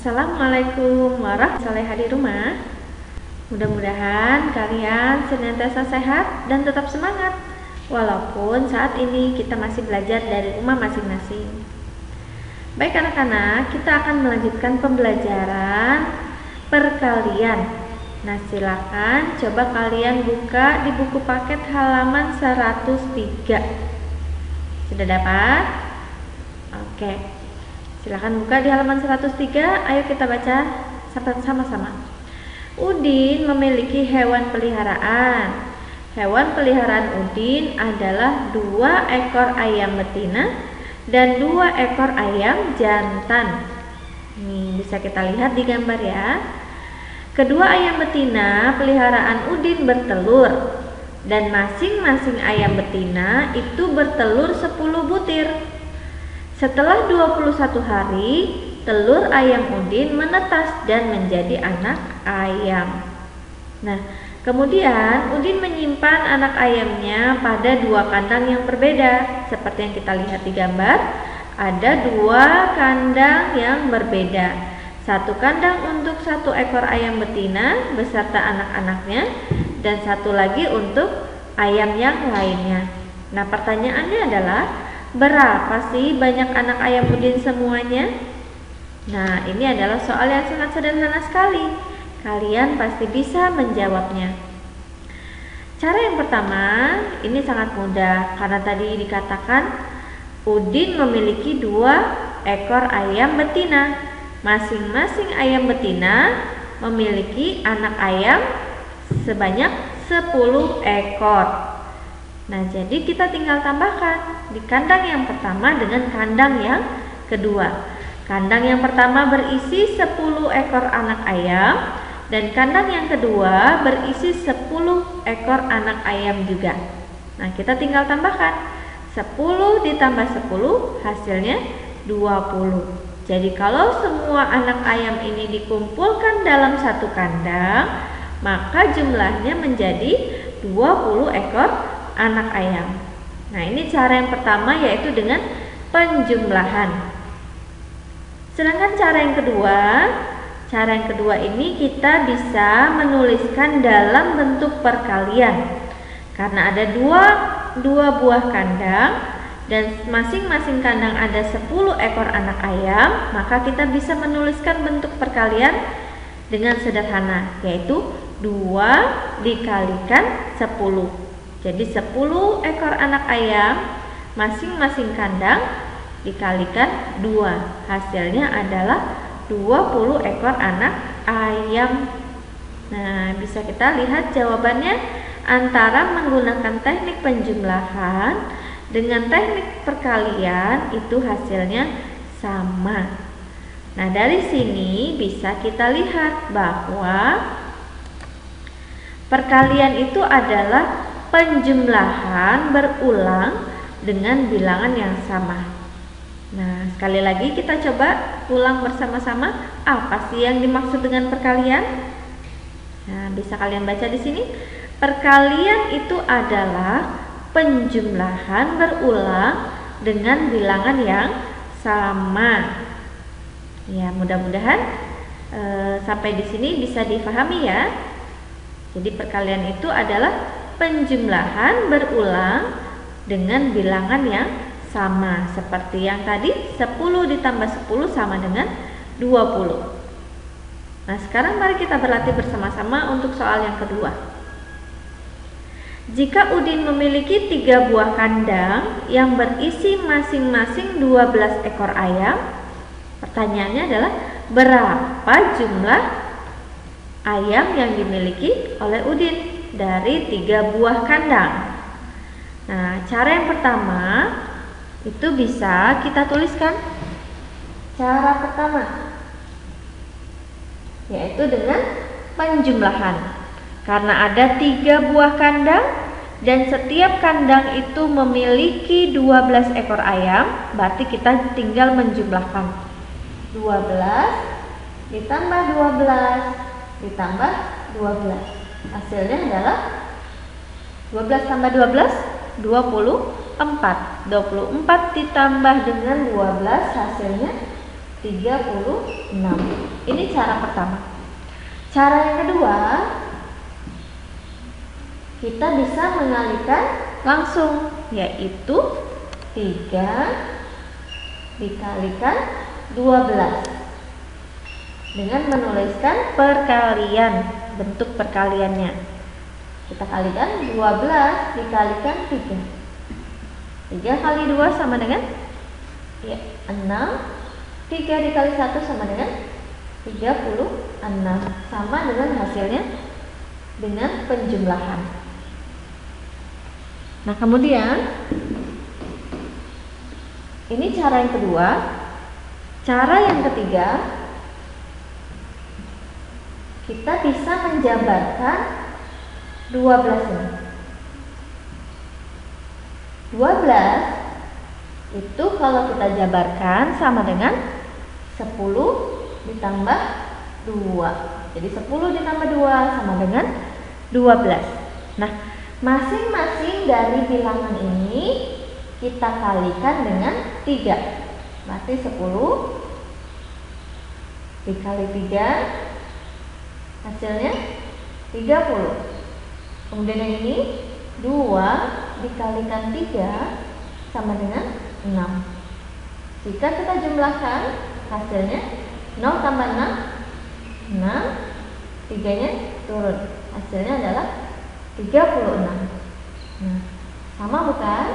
Assalamualaikum warahmatullahi wabarakatuh di rumah. Mudah-mudahan kalian senantiasa sehat dan tetap semangat walaupun saat ini kita masih belajar dari rumah masing-masing. Baik anak-anak, kita akan melanjutkan pembelajaran perkalian. Nah, silakan coba kalian buka di buku paket halaman 103. Sudah dapat? Oke. Silakan buka di halaman 103. Ayo kita baca sama-sama. Udin memiliki hewan peliharaan. Hewan peliharaan Udin adalah 2 ekor ayam betina dan 2 ekor ayam jantan. Nih, bisa kita lihat di gambar ya. Kedua ayam betina peliharaan Udin bertelur dan masing-masing ayam betina itu bertelur 10 butir. Setelah 21 hari, telur ayam Udin menetas dan menjadi anak ayam. Nah, kemudian Udin menyimpan anak ayamnya pada 2 kandang yang berbeda. Seperti yang kita lihat di gambar, ada 2 kandang yang berbeda. 1 kandang untuk 1 ekor ayam betina beserta anak-anaknya dan 1 lagi untuk ayam yang lainnya. Nah, pertanyaannya adalah berapa sih banyak anak ayam Udin semuanya? Nah, ini adalah soal yang sangat sederhana sekali. Kalian pasti bisa menjawabnya. Cara yang pertama, ini sangat mudah karena tadi dikatakan Udin memiliki 2 ekor ayam betina. Masing-masing ayam betina memiliki anak ayam sebanyak 10 ekor. Nah, jadi kita tinggal tambahkan di kandang yang pertama dengan kandang yang kedua. Kandang yang pertama berisi 10 ekor anak ayam dan kandang yang kedua berisi 10 ekor anak ayam juga. Nah, kita tinggal tambahkan 10 ditambah 10 hasilnya 20. Jadi kalau semua anak ayam ini dikumpulkan dalam 1 kandang, maka jumlahnya menjadi 20 ekor anak ayam. Nah, ini cara yang pertama yaitu dengan penjumlahan. Sedangkan cara yang kedua ini kita bisa menuliskan dalam bentuk perkalian. Karena ada dua buah kandang dan masing-masing kandang ada 10 ekor anak ayam, maka kita bisa menuliskan bentuk perkalian dengan sederhana, yaitu 2 dikalikan 10. Jadi 10 ekor anak ayam masing-masing kandang dikalikan 2. Hasilnya adalah 20 ekor anak ayam. Nah, bisa kita lihat jawabannya antara menggunakan teknik penjumlahan dengan teknik perkalian itu hasilnya sama. Nah, dari sini bisa kita lihat bahwa perkalian itu adalah penjumlahan berulang dengan bilangan yang sama. Nah, sekali lagi kita coba ulang bersama-sama apa sih yang dimaksud dengan perkalian. Nah, bisa kalian baca di sini. Perkalian itu adalah penjumlahan berulang dengan bilangan yang sama. Ya, mudah-mudahan sampai di sini bisa difahami ya. Jadi perkalian itu adalah penjumlahan berulang dengan bilangan yang sama. Seperti yang tadi 10 ditambah 10 sama dengan 20. Nah, sekarang mari kita berlatih bersama-sama untuk soal yang kedua. Jika Udin memiliki 3 buah kandang yang berisi masing-masing 12 ekor ayam, pertanyaannya adalah berapa jumlah ayam yang dimiliki oleh Udin dari 3 buah kandang. Nah, cara yang pertama itu bisa kita tuliskan. Cara pertama yaitu dengan penjumlahan. Karena ada 3 buah kandang dan setiap kandang itu memiliki 12 ekor ayam, berarti kita tinggal menjumlahkan 12 ditambah 12 ditambah 12. Hasilnya adalah 12 tambah 12 24. 24 ditambah dengan 12 hasilnya 36. Ini cara pertama. Cara yang kedua, kita bisa mengalihkan langsung, yaitu 3 dikalikan 12 dengan menuliskan perkalian, bentuk perkaliannya. Kita kalikan 12 dikalikan 3. 3 kali 2 sama dengan 6. 3 dikali 1 sama dengan 36. Sama dengan hasilnya dengan penjumlahan. Nah, kemudian ini cara yang kedua. Cara yang ketiga, kita bisa menjabarkan 12 ini. 12 itu kalau kita jabarkan sama dengan 10 ditambah 2. Jadi 10 ditambah 2 sama dengan 12. Nah, masing-masing dari bilangan ini kita kalikan dengan 3. Berarti 10 dikali 3 hasilnya 30. Kemudian yang ini 2 dikalikan 3 sama dengan 6. Jika kita jumlahkan hasilnya 0 tambah 6, 6, 3-nya turun. Hasilnya adalah 36. Nah, sama bukan?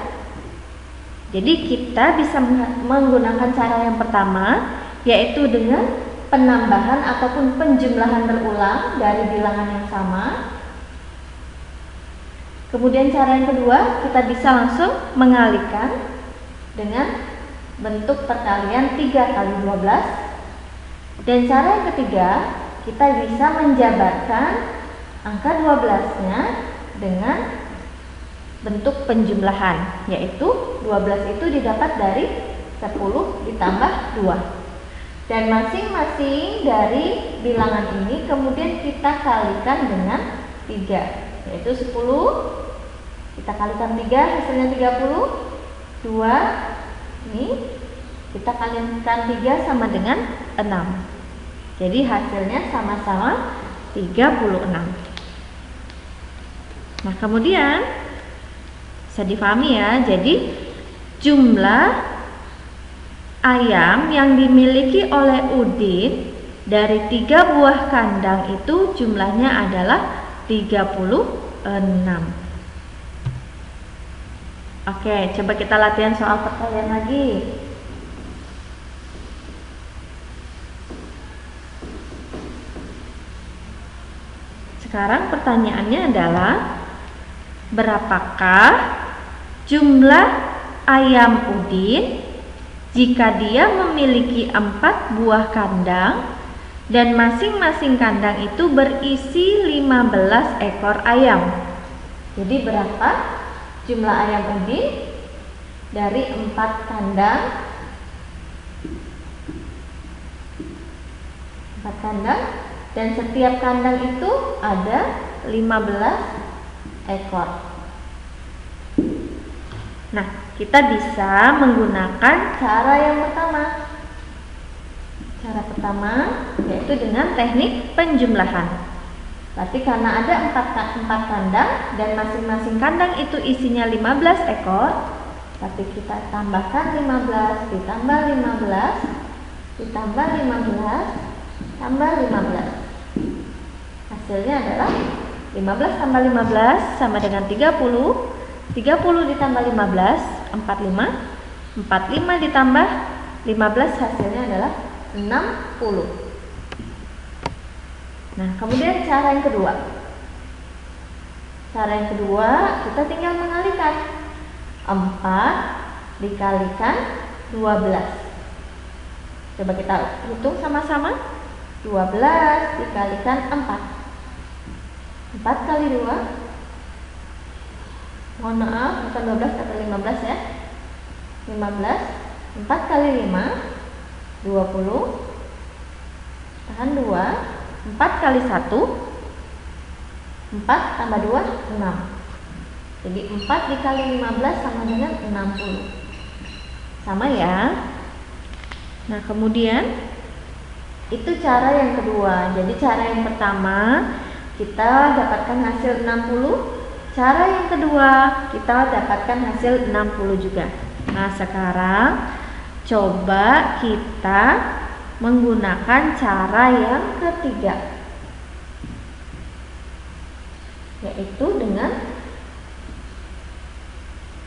Jadi kita bisa menggunakan cara yang pertama, yaitu dengan penambahan ataupun penjumlahan berulang dari bilangan yang sama. Kemudian cara yang kedua, kita bisa langsung mengalihkan dengan bentuk perkalian 3 kali 12. Dan cara yang ketiga, kita bisa menjabarkan angka 12-nya dengan bentuk penjumlahan, yaitu 12 itu didapat dari 10 ditambah 2. Dan masing-masing dari bilangan ini kemudian kita kalikan dengan 3, yaitu 10 kita kalikan 3 hasilnya 30. 2 ini kita kalikan 3 sama dengan 6. Jadi hasilnya sama-sama 36. Nah, kemudian bisa difahami ya. Jadi jumlah ayam yang dimiliki oleh Udin dari 3 buah kandang itu jumlahnya adalah 36. Oke, coba kita latihan soal perkalian lagi. Sekarang pertanyaannya adalah, berapakah jumlah ayam Udin jika dia memiliki 4 buah kandang dan masing-masing kandang itu berisi 15 ekor ayam? Jadi berapa jumlah ayam Udin dari 4 kandang? 4 kandang dan setiap kandang itu ada 15 ekor. Nah, kita bisa menggunakan cara yang pertama. Cara pertama yaitu dengan teknik penjumlahan. Berarti karena ada 4 kandang dan masing-masing kandang itu isinya 15 ekor, berarti kita tambahkan 15 ditambah 15 ditambah 15 tambah 15. Hasilnya adalah 15 tambah 15 sama dengan 30. 30 ditambah 15, 45. 45 ditambah 15 hasilnya adalah 60. Nah, kemudian cara yang kedua. Cara yang kedua, kita tinggal mengalihkan. 4 dikalikan 12. Coba kita hitung sama-sama. 12 dikalikan 4. 4 kali 2, mohon maaf bukan 12 tapi 15 ya. 15, 4 kali 5 20, tahan 2, 4 kali 1 4 tambah 2 6. Jadi 4 dikali 15 sama dengan 60. Sama ya. Nah, kemudian itu cara yang kedua. Jadi cara yang pertama kita dapatkan hasil 60, cara yang kedua kita dapatkan hasil 60 juga. Nah, sekarang coba kita menggunakan cara yang ketiga, yaitu dengan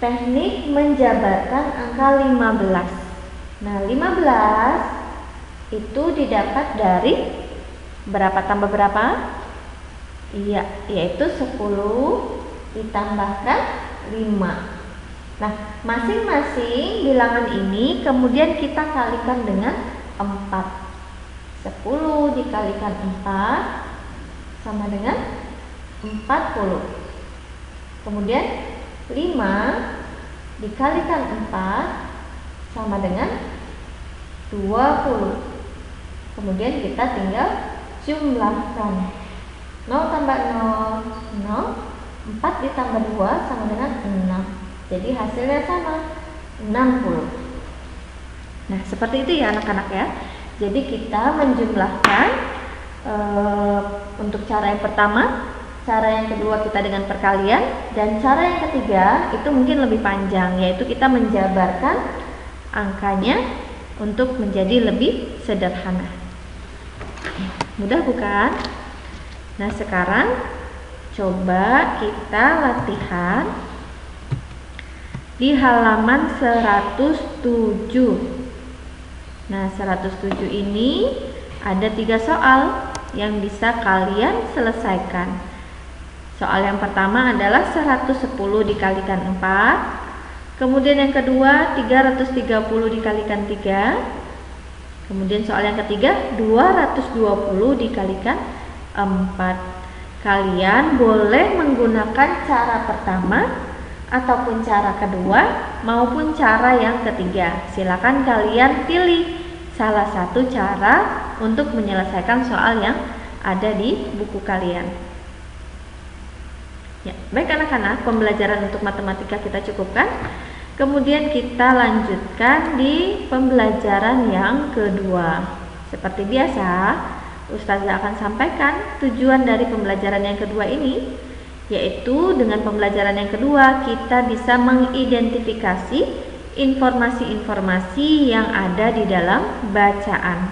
teknik menjabarkan angka 15. Nah, 15 itu didapat dari berapa tambah berapa? Iya, yaitu 10 ditambahkan 5. Nah, masing-masing bilangan ini kemudian kita kalikan dengan 4. 10 dikalikan 4 sama dengan 40. Kemudian 5 dikalikan 4 sama dengan 20. Kemudian kita tinggal jumlahkan. 0 tambah 0, 0. 4 ditambah 2 sama dengan 6. Jadi hasilnya sama, 60. Nah, seperti itu ya anak-anak ya. Jadi kita menjumlahkan untuk cara yang pertama, cara yang kedua kita dengan perkalian, dan cara yang ketiga itu mungkin lebih panjang, yaitu kita menjabarkan angkanya untuk menjadi lebih sederhana. Mudah bukan? Nah, sekarang coba kita latihan di halaman 107. Nah, 107 ini ada 3 soal yang bisa kalian selesaikan. Soal yang pertama adalah 110 dikalikan 4. Kemudian yang kedua 330 dikalikan 3. Kemudian soal yang ketiga 220 dikalikan 4. Kalian boleh menggunakan cara pertama ataupun cara kedua maupun cara yang ketiga. Silakan kalian pilih salah satu cara untuk menyelesaikan soal yang ada di buku kalian. Ya, baik anak-anak, pembelajaran untuk matematika kita cukupkan. Kemudian kita lanjutkan di pembelajaran yang kedua. Seperti biasa, Ustazah akan sampaikan tujuan dari pembelajaran yang kedua ini, yaitu dengan pembelajaran yang kedua kita bisa mengidentifikasi informasi-informasi yang ada di dalam bacaan.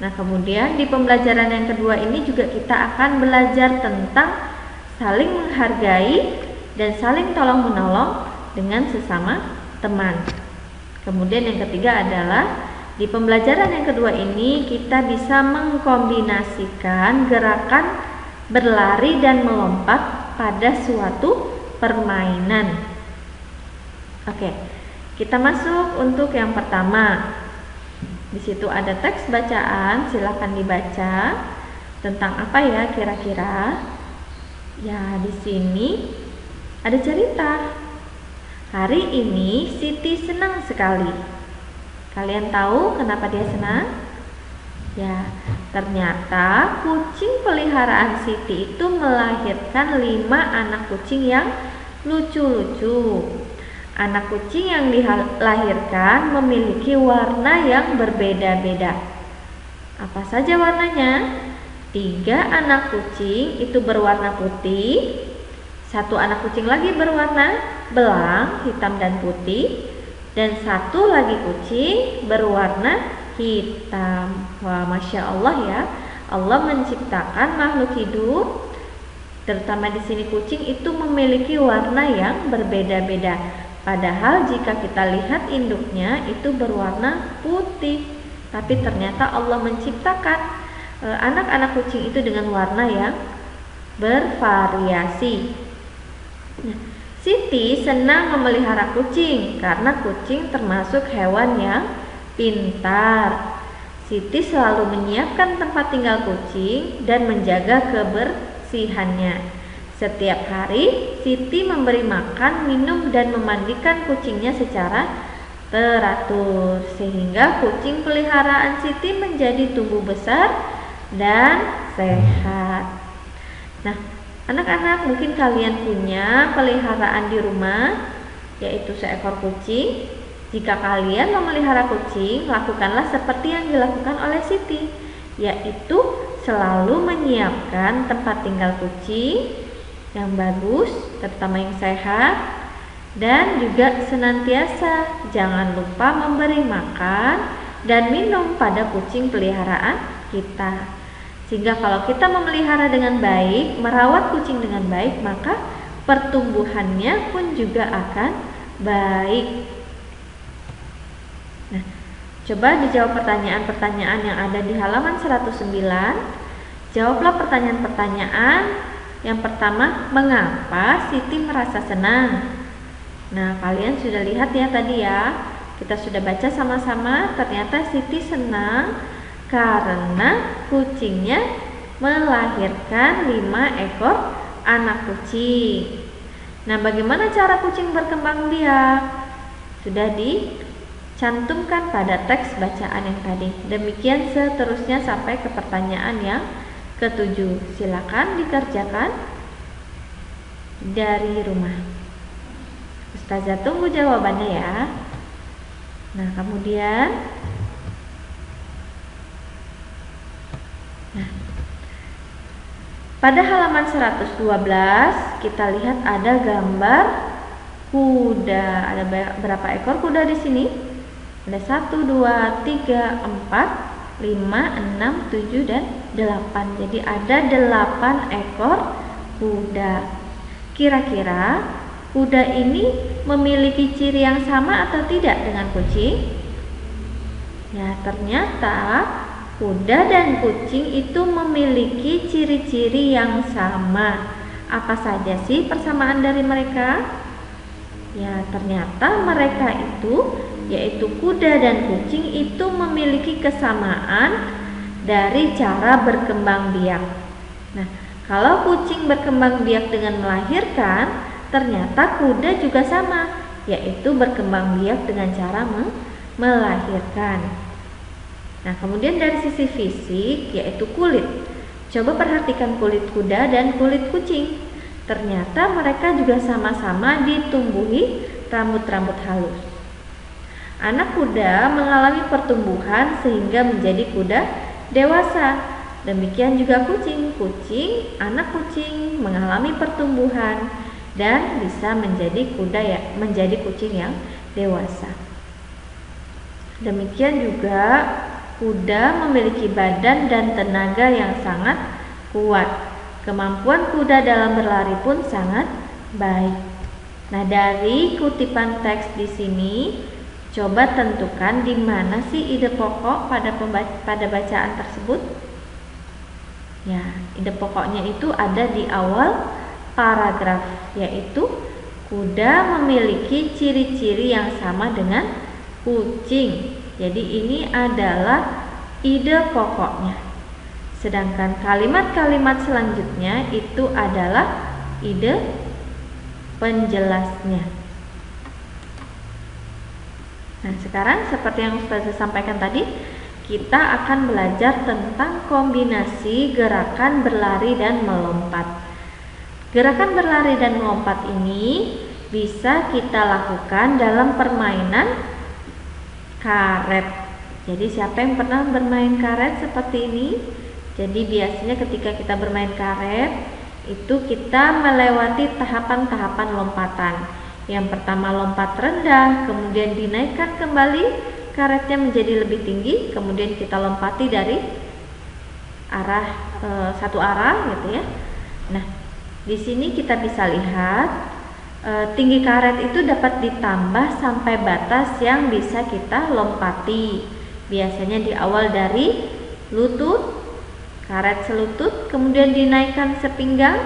Nah, kemudian di pembelajaran yang kedua ini juga kita akan belajar tentang saling menghargai dan saling tolong-menolong dengan sesama teman. Kemudian yang ketiga adalah di pembelajaran yang kedua ini kita bisa mengkombinasikan gerakan berlari dan melompat pada suatu permainan. Oke, kita masuk untuk yang pertama. Di situ ada teks bacaan, silakan dibaca. Tentang apa ya kira-kira? Ya, di sini ada cerita. Hari ini Siti senang sekali. Kalian tahu kenapa dia senang? Ya, ternyata kucing peliharaan Siti itu melahirkan 5 anak kucing yang lucu-lucu. Anak kucing yang dilahirkan memiliki warna yang berbeda-beda. Apa saja warnanya? 3 anak kucing itu berwarna putih, 1 anak kucing lagi berwarna belang, hitam dan putih, dan 1 lagi kucing berwarna hitam. Wah, Masya Allah ya, Allah menciptakan makhluk hidup, terutama di sini kucing itu memiliki warna yang berbeda-beda. Padahal jika kita lihat induknya itu berwarna putih, tapi ternyata Allah menciptakan anak-anak kucing itu dengan warna yang bervariasi. Nah, Siti senang memelihara kucing karena kucing termasuk hewan yang pintar. Siti selalu menyiapkan tempat tinggal kucing dan menjaga kebersihannya. Setiap hari, Siti memberi makan, minum, dan memandikan kucingnya secara teratur, sehingga kucing peliharaan Siti menjadi tumbuh besar dan sehat. Nah, anak-anak, mungkin kalian punya peliharaan di rumah, yaitu seekor kucing. Jika kalian memelihara kucing, lakukanlah seperti yang dilakukan oleh Siti, yaitu selalu menyiapkan tempat tinggal kucing yang bagus, terutama yang sehat, dan juga senantiasa jangan lupa memberi makan dan minum pada kucing peliharaan kita. Sehingga kalau kita memelihara dengan baik, merawat kucing dengan baik, maka pertumbuhannya pun juga akan baik. Nah, coba dijawab pertanyaan-pertanyaan yang ada di halaman 109. Jawablah pertanyaan-pertanyaan. Yang pertama, mengapa Siti merasa senang? Nah, kalian sudah lihat ya tadi ya. Kita sudah baca sama-sama, ternyata Siti senang karena kucingnya melahirkan 5 ekor anak kucing. Nah, bagaimana cara kucing berkembang biak? Sudah dicantumkan pada teks bacaan yang tadi. Demikian seterusnya sampai ke pertanyaan yang ke-7. Silakan dikerjakan dari rumah. Ustazah tunggu jawabannya ya. Nah, kemudian pada halaman 112 kita lihat ada gambar kuda. Ada berapa ekor kuda di sini? Ada 1, 2, 3, 4, 5, 6, 7 dan 8. Jadi ada 8 ekor kuda. Kira-kira kuda ini memiliki ciri yang sama atau tidak dengan kucing? Ya, ternyata kuda dan kucing itu memiliki ciri-ciri yang sama. Apa saja sih persamaan dari mereka? Ya, ternyata mereka itu, yaitu kuda dan kucing itu memiliki kesamaan dari cara berkembang biak. Nah, kalau kucing berkembang biak dengan melahirkan, ternyata kuda juga sama, yaitu berkembang biak dengan cara melahirkan. Nah, kemudian dari sisi fisik, yaitu kulit. Coba perhatikan kulit kuda dan kulit kucing. Ternyata mereka juga sama-sama ditumbuhi rambut-rambut halus. Anak kuda mengalami pertumbuhan sehingga menjadi kuda dewasa. Demikian juga kucing. Anak kucing mengalami pertumbuhan dan bisa menjadi menjadi kucing yang dewasa. Demikian juga kuda memiliki badan dan tenaga yang sangat kuat. Kemampuan kuda dalam berlari pun sangat baik. Nah, dari kutipan teks di sini, coba tentukan di mana sih ide pokok pada bacaan tersebut. Ya, ide pokoknya itu ada di awal paragraf, yaitu kuda memiliki ciri-ciri yang sama dengan kucing. Jadi ini adalah ide pokoknya. Sedangkan kalimat-kalimat selanjutnya itu adalah ide penjelasnya. Nah, sekarang seperti yang Ustazah sampaikan tadi, kita akan belajar tentang kombinasi gerakan berlari dan melompat. Gerakan berlari dan melompat ini bisa kita lakukan dalam permainan karet. Jadi siapa yang pernah bermain karet seperti ini? Jadi biasanya ketika kita bermain karet, itu kita melewati tahapan-tahapan lompatan. Yang pertama lompat rendah, kemudian dinaikkan kembali karetnya menjadi lebih tinggi, kemudian kita lompati dari arah satu arah gitu ya. Nah, di sini kita bisa lihat tinggi karet itu dapat ditambah sampai batas yang bisa kita lompati. Biasanya di awal dari lutut, karet selutut, kemudian dinaikkan sepinggang,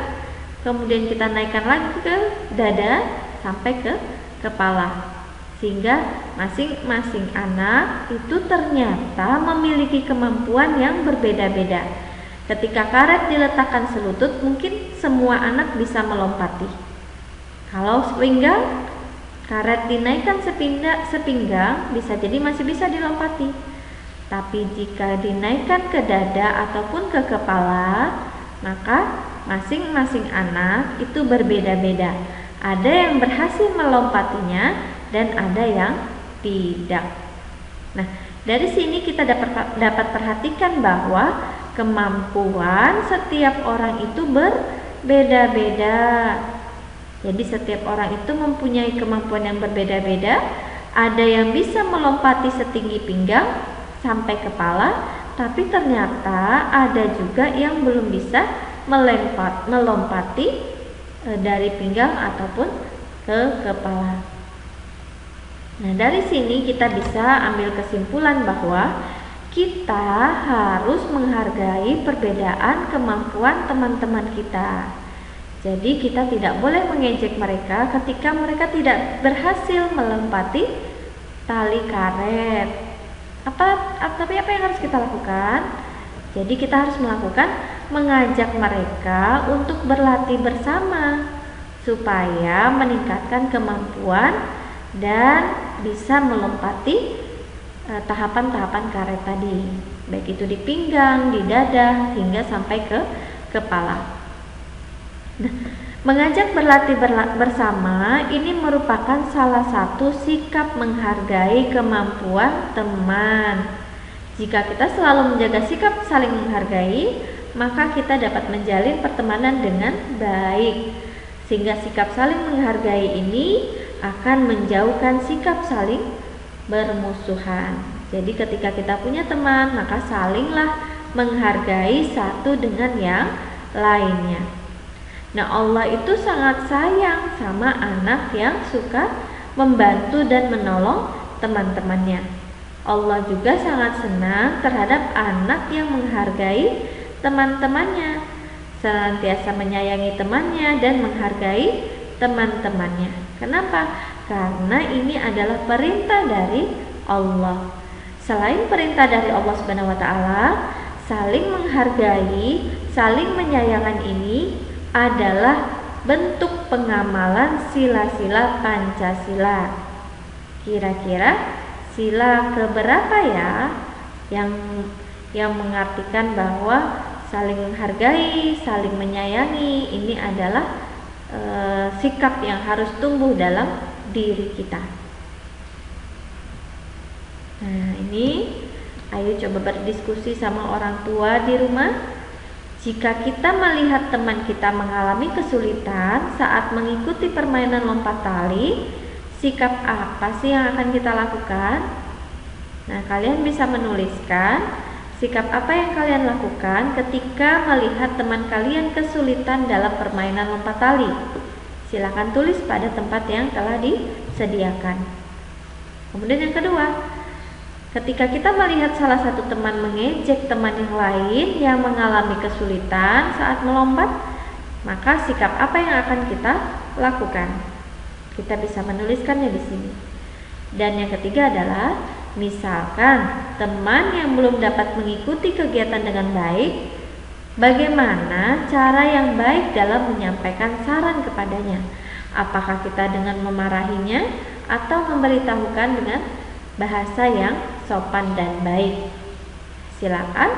kemudian kita naikkan lagi ke dada sampai ke kepala. Sehingga masing-masing anak itu ternyata memiliki kemampuan yang berbeda-beda. Ketika karet diletakkan selutut, mungkin semua anak bisa melompati. Kalau sepinggang, karet dinaikkan sepinggang, bisa jadi masih bisa dilompati. Tapi jika dinaikkan ke dada ataupun ke kepala, maka masing-masing anak itu berbeda-beda. Ada yang berhasil melompatinya dan ada yang Tidak. Nah, dari sini kita dapat perhatikan bahwa kemampuan setiap orang itu berbeda-beda. Jadi setiap orang itu mempunyai kemampuan yang berbeda-beda. Ada yang bisa melompati setinggi pinggang sampai kepala, tapi ternyata ada juga yang belum bisa melompati dari pinggang ataupun ke kepala. Nah, dari sini kita bisa ambil kesimpulan bahwa kita harus menghargai perbedaan kemampuan teman-teman kita. Jadi kita tidak boleh mengejek mereka ketika mereka tidak berhasil melompati tali karet. Tapi apa yang harus kita lakukan? Jadi kita harus mengajak mereka untuk berlatih bersama supaya meningkatkan kemampuan dan bisa melompati tahapan-tahapan karet tadi, baik itu di pinggang, di dada, hingga sampai ke kepala. Nah, mengajak berlatih bersama ini merupakan salah satu sikap menghargai kemampuan teman. Jika kita selalu menjaga sikap saling menghargai, maka kita dapat menjalin pertemanan dengan baik. Sehingga sikap saling menghargai ini akan menjauhkan sikap saling bermusuhan. Jadi ketika kita punya teman, maka salinglah menghargai satu dengan yang lainnya. Nah, Allah itu sangat sayang sama anak yang suka membantu dan menolong teman-temannya. Allah juga sangat senang terhadap anak yang menghargai teman-temannya, senantiasa menyayangi temannya dan menghargai teman-temannya. Kenapa? Karena ini adalah perintah dari Allah. Selain perintah dari Allah Subhanahu wa taala, saling menghargai, saling menyayangan ini adalah bentuk pengamalan sila-sila Pancasila. Kira-kira sila keberapa ya yang mengartikan bahwa saling menghargai, saling menyayangi ini adalah sikap yang harus tumbuh dalam diri kita. Nah, ini ayo coba berdiskusi sama orang tua di rumah. Jika kita melihat teman kita mengalami kesulitan saat mengikuti permainan lompat tali, sikap apa sih yang akan kita lakukan? Nah, kalian bisa menuliskan sikap apa yang kalian lakukan ketika melihat teman kalian kesulitan dalam permainan lompat tali. Silakan tulis pada tempat yang telah disediakan. Kemudian yang kedua, ketika kita melihat salah satu teman mengejek teman yang lain yang mengalami kesulitan saat melompat, maka sikap apa yang akan kita lakukan? Kita bisa menuliskannya di sini. Dan yang ketiga adalah, misalkan teman yang belum dapat mengikuti kegiatan dengan baik, bagaimana cara yang baik dalam menyampaikan saran kepadanya? Apakah kita dengan memarahinya atau memberitahukan dengan bahasa yang sopan dan baik? Silakan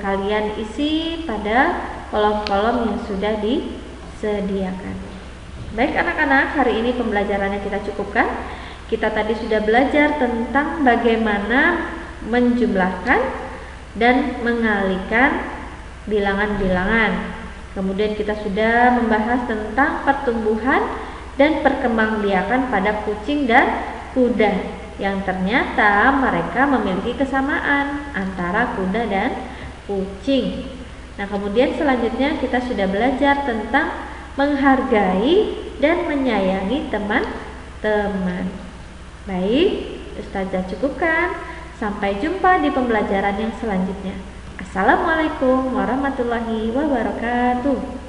kalian isi pada kolom-kolom yang sudah disediakan. Baik anak-anak, hari ini pembelajarannya kita cukupkan. Kita tadi sudah belajar tentang bagaimana menjumlahkan dan mengalihkan bilangan-bilangan. Kemudian kita sudah membahas tentang pertumbuhan dan perkembangbiakan pada kucing dan kuda, yang ternyata mereka memiliki kesamaan antara kuda dan kucing. Nah, kemudian selanjutnya kita sudah belajar tentang menghargai dan menyayangi teman-teman. Baik, Ustazah cukupkan. Sampai jumpa di pembelajaran yang selanjutnya. Assalamualaikum warahmatullahi wabarakatuh.